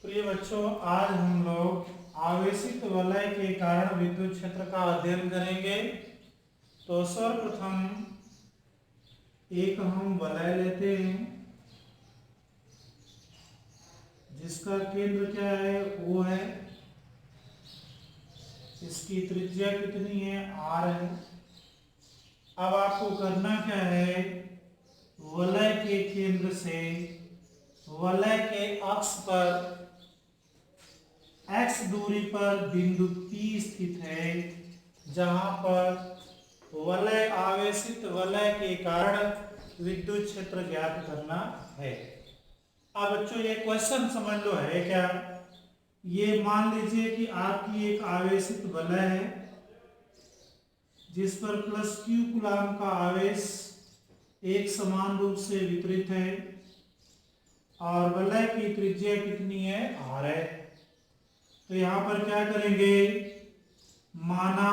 प्रिय बच्चों, आज हम लोग आवेशित वलय के कारण विद्युत क्षेत्र का अध्ययन करेंगे। तो सर्वप्रथम एक हम वलय लेते हैं जिसका केंद्र क्या है, O है। इसकी त्रिज्या कितनी है, R है। अब आपको करना क्या है, वलय के केंद्र से वलय के अक्ष पर x दूरी पर बिंदु P स्थित है, जहां पर वलय आवेशित वलय के कारण विद्युत क्षेत्र ज्ञात करना है। अब बच्चों ये क्वेश्चन समझ लो है क्या। ये मान लीजिए कि आपकी एक आवेशित वलय है जिस पर +q कूलाम का आवेश एक समान रूप से वितरित है और वलय की त्रिज्या कितनी है, r है। तो यहां पर क्या करेंगे, माना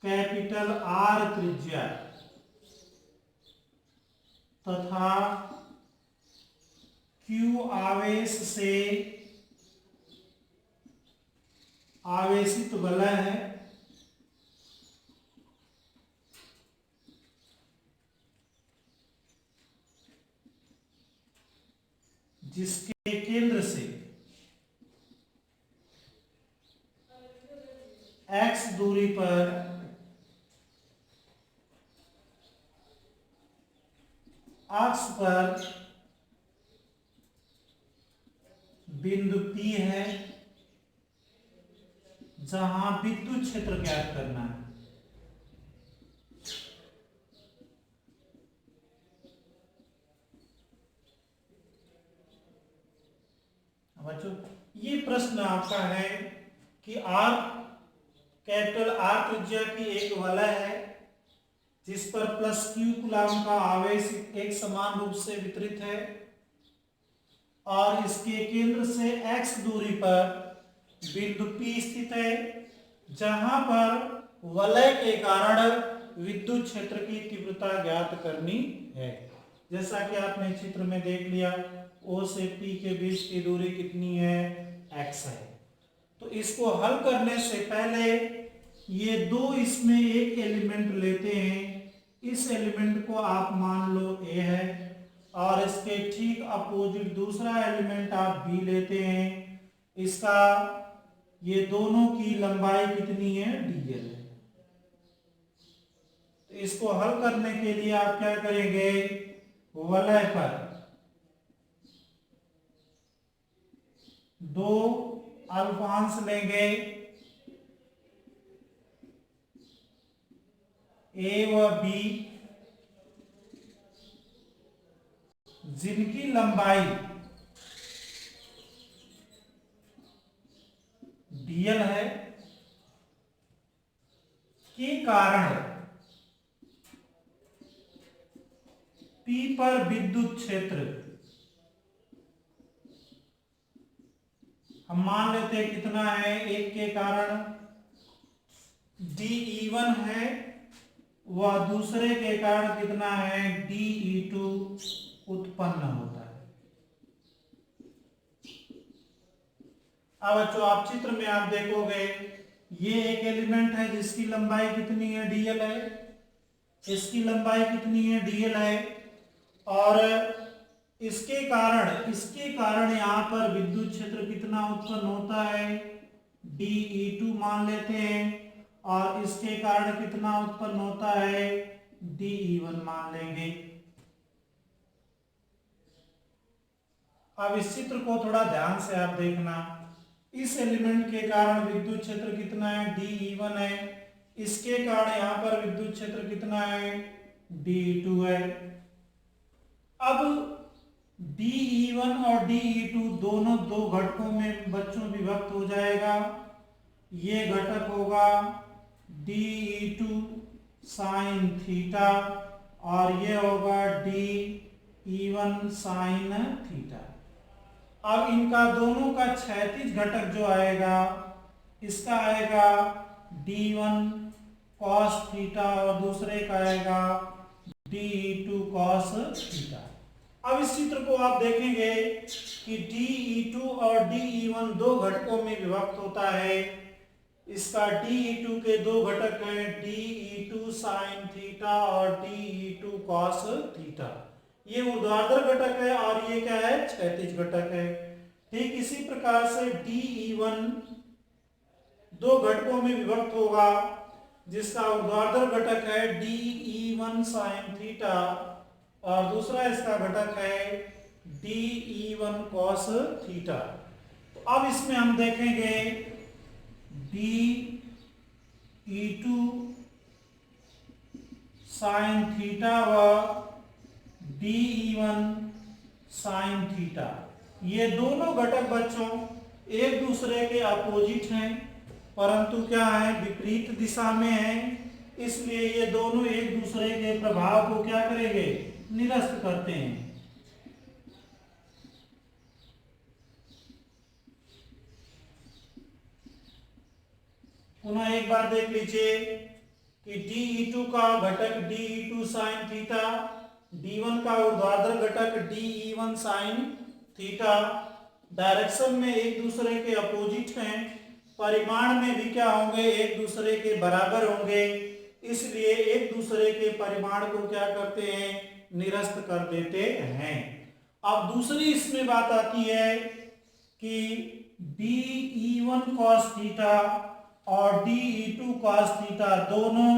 कैपिटल R त्रिज्या तथा Q आवेश से आवेशित वलय है, जिसके केंद्र से x दूरी पर अक्ष पर बिंदु P है, जहां विद्युत क्षेत्र ज्ञात करना है। बच्चों ये प्रश्न आपका है कि कैपिटल R त्रिज्या की एक वलय है जिस पर +q कूलाम का आवेश एक समान रूप से वितरित है और इसके केंद्र से x दूरी पर बिंदु P स्थित है, जहां पर वलय के कारण विद्युत क्षेत्र की तीव्रता ज्ञात करनी है। जैसा कि आपने चित्र में देख लिया, O से P के बीच की दूरी कितनी है, x है। तो इसको हल करने से पहले ये दो इसमें एक एलिमेंट लेते हैं। इस एलिमेंट को आप मान लो A है और इसके ठीक अपोजिट दूसरा एलिमेंट आप B लेते हैं। इसका ये दोनों की लंबाई कितनी है, dl है। तो इसको हल करने के लिए आप क्या करेंगे, वलय पर दो अल्पांश लेंगे, A व B, जिनकी लंबाई dl है, के कारण P पर विद्युत क्षेत्र हम मान लेते हैं कितना है, एक के कारण dE1 है व दूसरे के कारण कितना है, dE2 उत्पन्न होता है। अब बच्चों आप चित्र में आप देखोगे, ये एक एलिमेंट है जिसकी लंबाई कितनी है, dl है। इसकी लंबाई कितनी है, dl है और इसके कारण यहाँ पर विद्युत क्षेत्र कितना उत्पन्न होता है, dE2 मान लेते हैं और इसके कारण कितना उत्पन्न होता है, dE1 मान लेंगे। अब इस चित्र को थोड़ा ध्यान से आप देखना। इस एलिमेंट के कारण विद्युत क्षेत्र कितना है, dE1 है। इसके कारण यहाँ पर विद्युत क्षेत्र कितना है, dE2 है। अब dE1 और dE2 दोनों दो घटकों में बच्चों विभक्त हो जाएगा। ये घटक होगा dE2 साइन थीटा और ये होगा dE1 साइन थीटा। अब इनका दोनों का क्षैतिज घटक जो आएगा, इसका आएगा d1 cos थीटा और दूसरे का आएगा dE2 cos थीटा। अब इस चित्र को आप देखेंगे कि DE2 और DE1 दो घटकों में विभक्त होता है। इसका DE2 के दो घटक हैं, DE2 sin थीटा और DE2 cos थीटा। ये ऊर्ध्वाधर घटक है और ये क्या है, क्षैतिज घटक है। ठीक इसी प्रकार से DE1 दो घटकों में विभक्त होगा, जिसका ऊर्ध्वाधर घटक है DE1 sin थीटा और दूसरा इसका घटक है DE1 cos थीटा। तो अब इसमें हम देखेंगे DE2 sin थीटा व DE1 sin थीटा, ये दोनों घटक बच्चों एक दूसरे के अपोजिट हैं, परंतु क्या है, विपरीत दिशा में हैं। इसलिए ये दोनों एक दूसरे के प्रभाव को क्या करेंगे, निरस्त करते हैं। पुनः एक बार देख लीजिए कि DE2 का घटक DE2 sin थीटा, D1 का ऊर्ध्वाधर घटक DE1 sin थीटा डायरेक्शन में एक दूसरे के अपोजिट हैं, परिमाण में भी क्या होंगे, एक दूसरे के बराबर होंगे। इसलिए एक दूसरे के परिमाण को क्या करते हैं, निरस्त कर देते हैं। अब दूसरी इसमें बात आती है कि DE1 cos थीटा और DE2 cos थीटा दोनों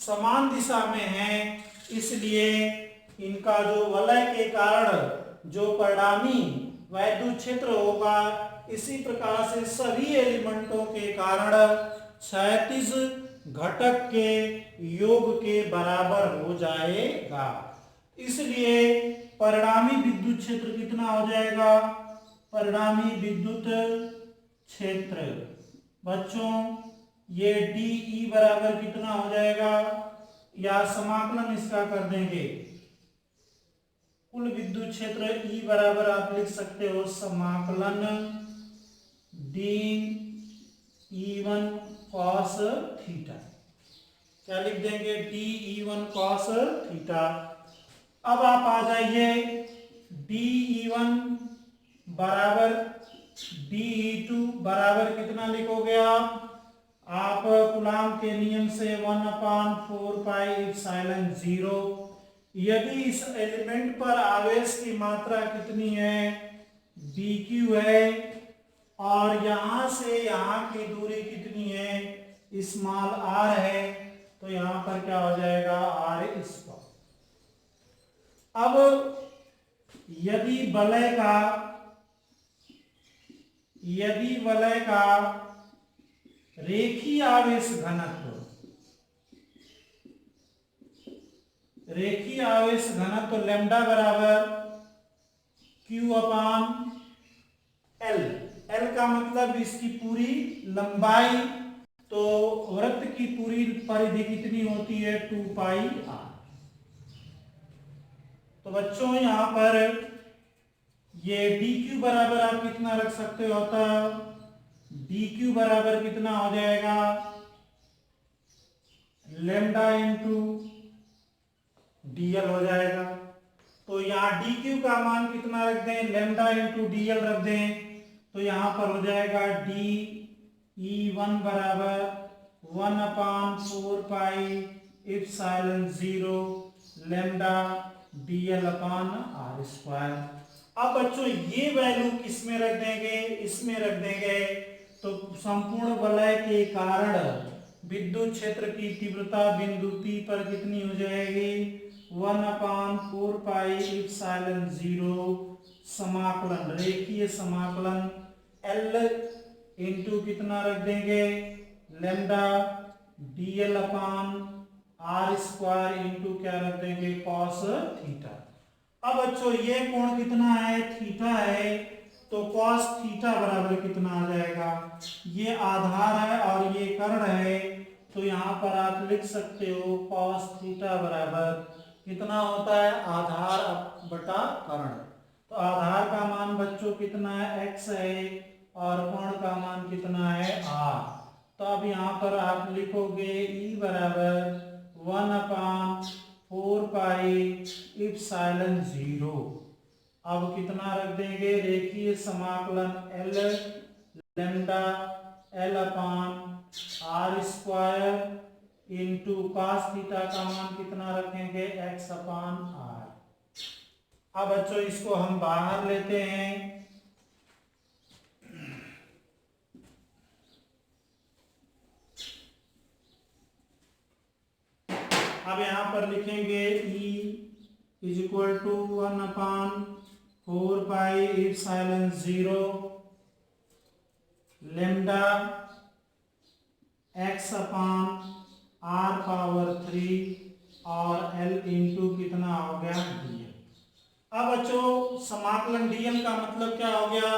समान दिशा में हैं, इसलिए इनका जो वलय के कारण जो परिणामी वैद्युत क्षेत्र होगा, इसी प्रकार से सभी एलिमेंटों के कारण क्षैतिज घटक के योग के बराबर हो जाएगा। इसलिए परिणामी विद्युत क्षेत्र कितना हो जाएगा, परिणामी विद्युत क्षेत्र बच्चों ये DE बराबर कितना हो जाएगा, या समाकलन इसका कर देंगे, कुल विद्युत क्षेत्र E बराबर आप लिख सकते हो समाकलन DE1 cos थीटा। क्या लिख देंगे, DE1 cos थीटा। अब आप आ जाइए DE1 बराबर DE2 बराबर कितना लिखोगे आप कूलाम के नियम से 1/4 पाई एप्सिलॉन 0। यदि इस एलिमेंट पर आवेश की मात्रा कितनी है, dq है, और यहां से यहां की दूरी कितनी है, स्मॉल r है, तो यहां पर क्या हो जाएगा, r स्क्वायर। अब यदि वलय का रेखीय आवेश घनत्व लैम्डा बराबर Q अपान L, L का मतलब इसकी पूरी लंबाई, तो वृत्त की पूरी परिधि कितनी होती है, 2 पाई r। तो बच्चों यहां पर ये dq बराबर आप कितना रख सकते हो, dq बराबर कितना हो जाएगा, लैम्डा इंटू dl हो जाएगा। तो यहाँ dq का मान कितना रख दें, लैम्डा इंटू dl रख दें, तो यहाँ पर हो जाएगा DE1 बराबर 1/4 पाई एप्सिलॉन 0 लैम्डा dl अपान r स्क्वायर। अब बच्चों ये वैल्यू किस में रख देंगे, इसमें रख देंगे, तो संपूर्ण वलय के कारण विद्युत क्षेत्र की तीव्रता बिंदु P पर कितनी हो जाएगी, 1/4 पाई एप्सिलॉन 0 समाकलन, रेखीय समाकलन L इंटू कितना रख देंगे, लैम्डा dl अपान r स्क्वायर इंटू क्या रख देंगे, cos थीटा। अब बच्चों ये कोण कितना है, थीटा है, तो cos थीटा बराबर कितना आ जाएगा, ये आधार है और ये कर्ण है, तो यहाँ पर आप लिख सकते हो cos थीटा बराबर कितना होता है, आधार बटा कर्ण। तो आधार का मान बच्चों कितना है, x है, और कोण का मान कितना है, r। तो अब यहाँ पर आप लिखोगे E बराबर 1/4 पाई एप्सिलॉन 0 अब कितना रख देंगे, रेखीय समाकलन L lambda L upon R square into cos theta का मान कितना रखेंगे, एक्स अपान आर। अब बच्चों इसको हम बाहर लेते हैं। अब यहां पर लिखेंगे E is equal to 1/4 epsilon 0 lambda X upon R power 3 और एल इंटू कितना हो गया, डीएल। अब बच्चों समाकलन डीएल का मतलब क्या हो गया,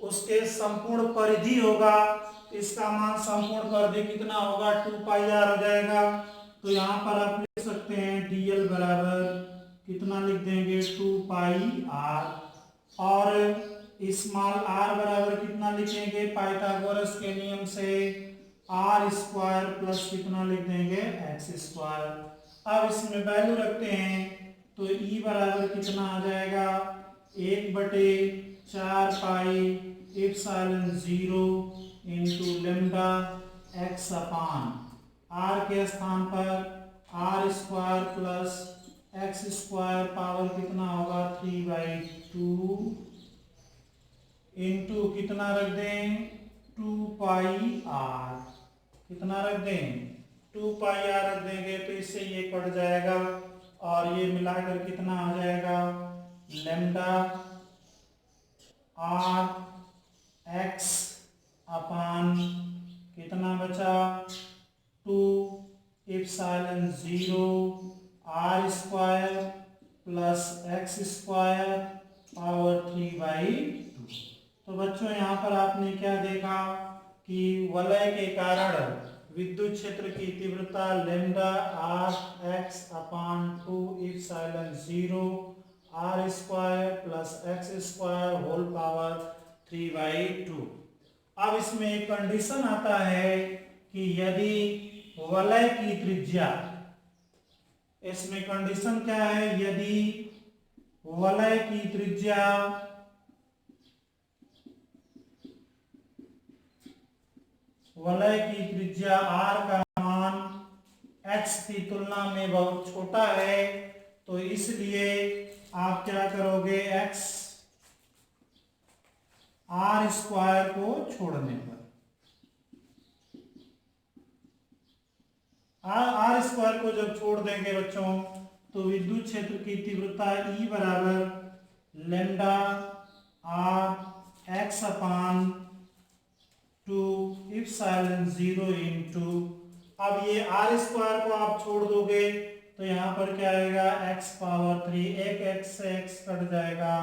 उसके संपूर्ण परिधि होगा, इसका मान संपूर्ण परिधि कितना होगा, 2πr हो जाएगा। तो यहाँ पर आप लिख सकते हैं डीएल बराबर कितना लिख देंगे, 2πr, और स्मॉल आर बराबर कितना लिखेंगे, पाइथागोरस के नियम से आर स्क्वायर प्लस कितना लिख देंगे, एक्स स्क्वायर। अब इसमें वैल्यू रखते हैं तो ई बराबर कितना आ जाएगा, 1/4 epsilon 0 into lambda X upon R के स्थान पर R square plus X square power कितना होगा, 3/2 इंटू कितना रख दें, 2πr, कितना रख दें, 2πr रख देंगे तो इससे ये कट जाएगा और ये मिलाकर कितना आ जाएगा, लेमडा आर एक्स अपान कितना बचा, 2 epsilon 0 R square plus X square power 3/2। तो बच्चों यहाँ पर आपने क्या देखा कि वलय के कारण विद्युत क्षेत्र की तीव्रता lambda R X upon 2 epsilon 0 R square plus X square whole power 3/2। अब इसमें एक कंडीशन आता है कि यदि वलय की त्रिज्या, इसमें कंडीशन क्या है, यदि वलय की त्रिज्या r का मान x की तुलना में बहुत छोटा है, तो इसलिए आप क्या करोगे, x आर स्क्वायर को छोड़ने पर आर स्क्वायर को जब छोड़ देंगे बच्चों तो विद्युत क्षेत्र की तीव्रता E बराबर lambda R X upon 2 epsilon 0 into, अब ये आर स्क्वायर को आप छोड़ दोगे तो यहाँ पर क्या आएगा, x पावर 3, एक x से x कट जाएगा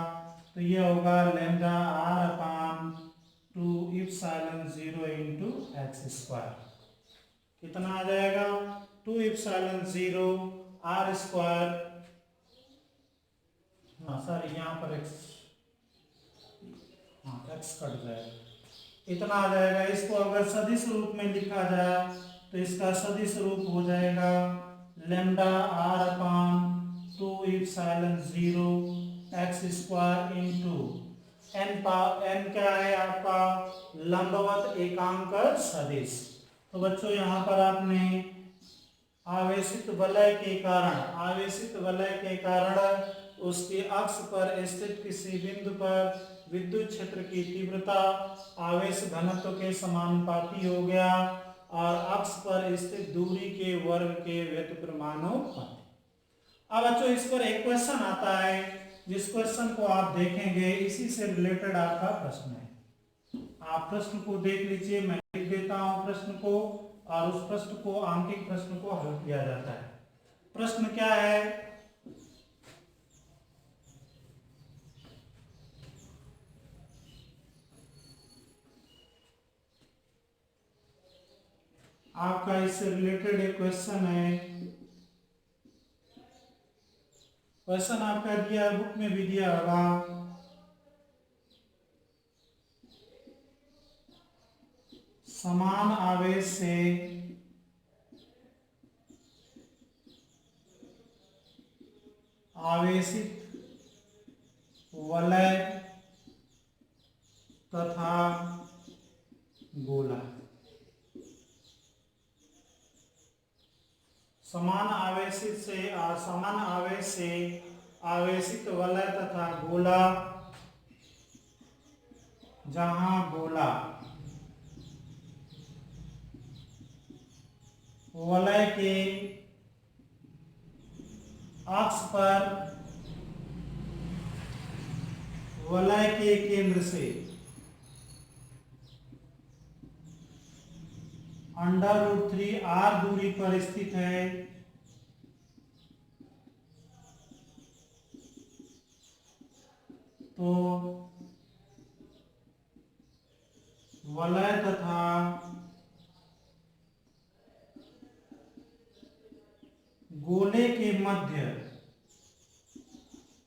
तो ये होगा lambda R upon 2 epsilon 0 into X square, कितना आ जाएगा, 2 एप्सिलॉन 0 आर स्क्वायर, हाँ सॉरी यहाँ पर x, हाँ x कट जाएगा, इतना आ जाएगा। इसको अगर सदिश रूप में लिखा जाए तो इसका सदिश रूप हो जाएगा lambda R upon 2 epsilon 0 X square into n क्या है आपका, लंबवत एकांक सदिश। तो बच्चों यहाँ पर आपने आवेशित वलय के कारण उसके अक्ष पर स्थित किसी बिंदु पर विद्युत क्षेत्र की तीव्रता आवेश घनत्व के समानुपाती हो गया और अक्ष पर स्थित दूरी के वर्ग के व्युत्क्रमानुपाती। अब बच्चों इस पर एक क्वेश्चन आता है, जिस क्वेश्चन को आप देखेंगे इसी से रिलेटेड आपका प्रश्न है। आप प्रश्न को देख लीजिए, मैं लिख देता हूं प्रश्न को और उस प्रश्न को आंकिक प्रश्न को हल किया जाता है। प्रश्न क्या है, आपका इससे रिलेटेड एक क्वेश्चन है। क्वेश्चन आपका दिया बुक में भी दिया होगा। समान आवेश से आवेशित वलय तथा गोला। समान आवेश से आवेशित वलय तथा गोला, जहां गोला वलय के अक्ष पर वलय के केंद्र से √3r दूरी पर स्थित है, तो वलय तथा गोले के मध्य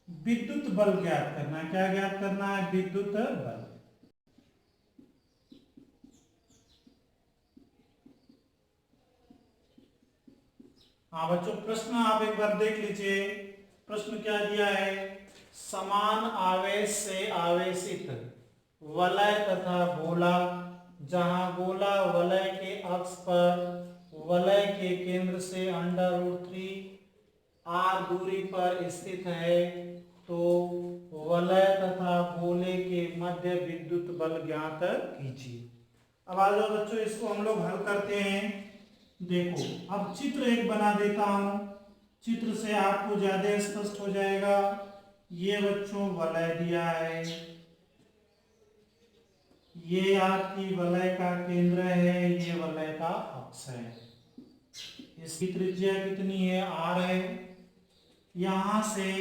विद्युत बल ज्ञात करना है। क्या ज्ञात करना है? विद्युत बल। हाँ बच्चों, प्रश्न आप एक बार देख लीजिए। प्रश्न क्या दिया है? समान आवेश से आवेशित वलय तथा गोला, जहां गोला वलय के अक्ष पर वलय के केंद्र से √3r दूरी पर स्थित है, तो वलय तथा गोले के मध्य विद्युत बल ज्ञात कीजिए। अब आ जाओ बच्चों, इसको हम लोग हल करते हैं। देखो, अब चित्र एक बना देता हूं, चित्र से आपको ज्यादा स्पष्ट हो जाएगा। ये बच्चों वलय दिया है, ये आपकी वलय का केंद्र है, ये वलय का अक्ष है। इसकी त्रिज्या कितनी है? r है। यहां से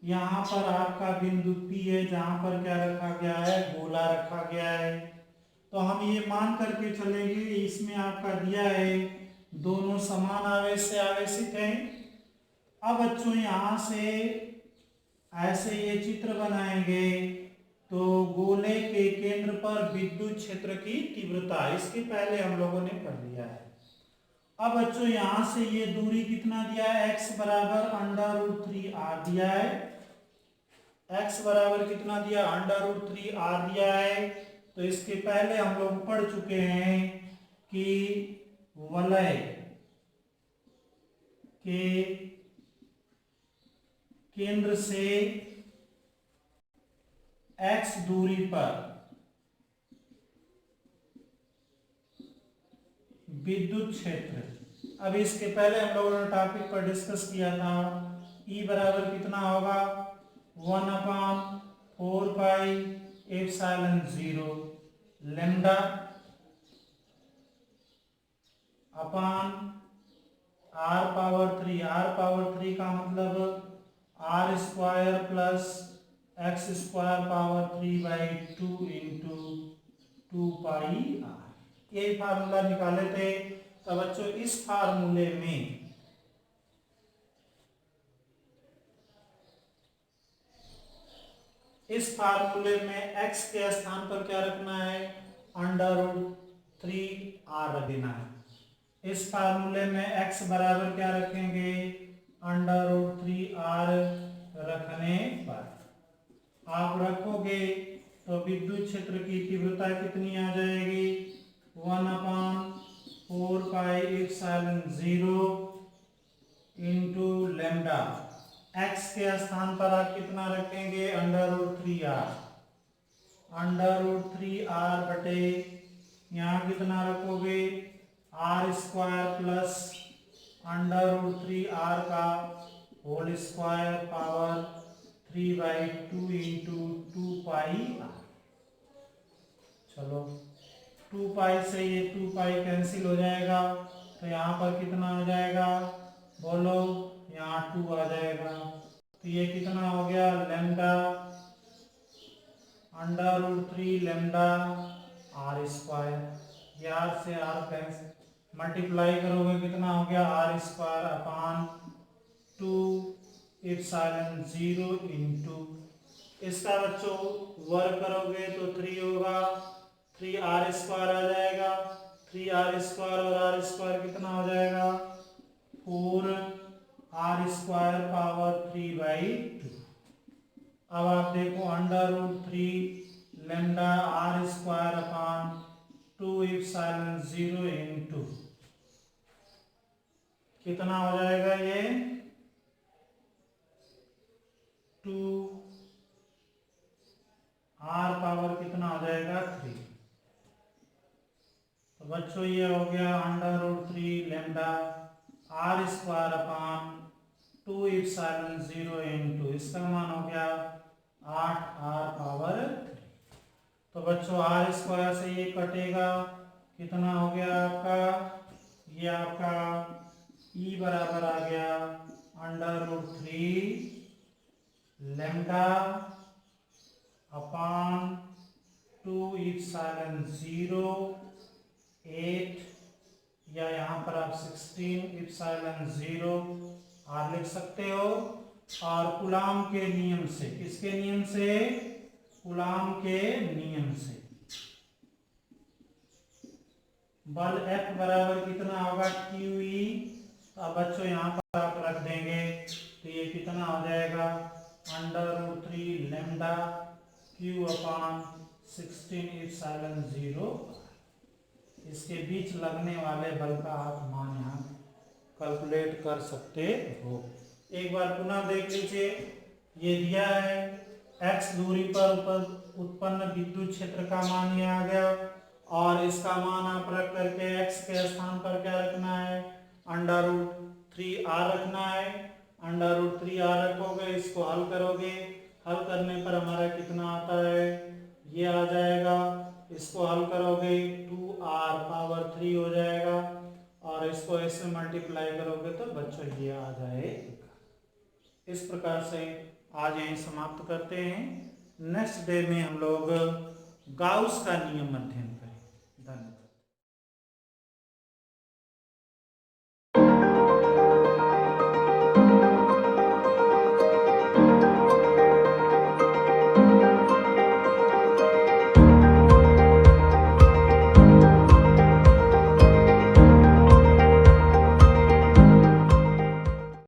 यहां पर आपका बिंदु P है, जहां पर क्या रखा गया है? गोला रखा गया है। तो हम ये मान करके चलेंगे, इसमें आपका दिया है दोनों समान आवेश से आवेशित हैं। अब बच्चों यहां से ऐसे ये चित्र बनाएंगे, तो गोले के केंद्र पर विद्युत क्षेत्र की तीव्रता, इसके पहले हम लोगों ने पढ़ लिया है। अब बच्चों यहां से ये दूरी कितना दिया है? x बराबर √3r दिया है। x बराबर कितना दिया? √3r दिया है। तो इसके पहले हम लोग पढ़ चुके हैं कि वलय के केंद्र से x दूरी पर विद्युत क्षेत्र। अब इसके पहले हम लोगों ने टॉपिक पर डिस्कस किया था, E बराबर कितना होगा? 1/4πε0 लैम्डा अपान r⁻3। r⁻3 का मतलब r² plus x²⁻3/2 into 2πr। यही फार्मूला निकाले थे। तो बच्चों इस फार्मूले में x के स्थान पर क्या रखना है? √3r रख देना है। इस फार्मूले में x बराबर क्या रखेंगे? √3r रखने पर आप रखोगे तो विद्युत क्षेत्र की तीव्रता कितनी आ जाएगी? 1/4πε0 इंटू लैम्डा। x के स्थान पर आप कितना रखेंगे? √3r। √3r बटे यहाँ कितना रखोगे? r² प्लस √3r का whole square power 3/2 into 2πr। चलो 2π से ये 2π कैंसिल हो जाएगा, तो यहाँ पर कितना आ जाएगा? बोलो, यहाँ 2 आ जाएगा। तो ये कितना हो गया? Lambda √3 lambda r²। ये r से r कैंसिल, मल्टीप्लाई करोगे कितना हो गया? r² अपान 2ε0 इंटू, इसका बच्चों वर्ग करोगे तो 3 होगा, 3r² आ जाएगा। 3r² और r² कितना हो जाएगा? 4r² power 3/2। अब आप देखो √3 lambda R square upon 2 epsilon 0 into कितना हो जाएगा ये 2 आर पावर कितना हो जाएगा 3। तो बच्चों ये हो गया √3 lambda R square upon 2 epsilon 0 into इसका मान हो गया 8 आर पावर 3। तो बच्चों आर स्क्वायर से ये कटेगा कितना हो गया आपका ये आपका ई बराबर आ गया √3 लैम्डा अपान 2 एप्सिलॉन 0 8 या यहाँ पर आप 16 एप्सिलॉन 0 आर लिख सकते हो। और कूलाम के नियम से, किसके नियम से, कूलाम के नियम से बल F बराबर कितना होगा QE। अब बच्चों यहाँ पर आप रख देंगे तो ये कितना हो जाएगा √3 लैम्डा Q अपान 16 एप्सिलॉन 0। इसके बीच लगने वाले बल का आप मान यहाँ कैलकुलेट कर सकते हो। एक बार पुनः देख लीजिए, ये दिया है x दूरी पर उत्पन्न विद्युत क्षेत्र का ये आ गया और इसका मान आप रख करके x के स्थान पर क्या रखना है √3r रखना है। √3r रखोगे, इसको हल करोगे, हल करने पर हमारा कितना आता है ये आ जाएगा। इसको हल करोगे 2r पावर 3 हो जाएगा और इसको इससे मल्टीप्लाई करोगे तो बच्चों ये आ जाएगा। इस प्रकार से आज यहीं समाप्त करते हैं। नेक्स्ट डे में हम लोग गाउस का नियम अध्ययन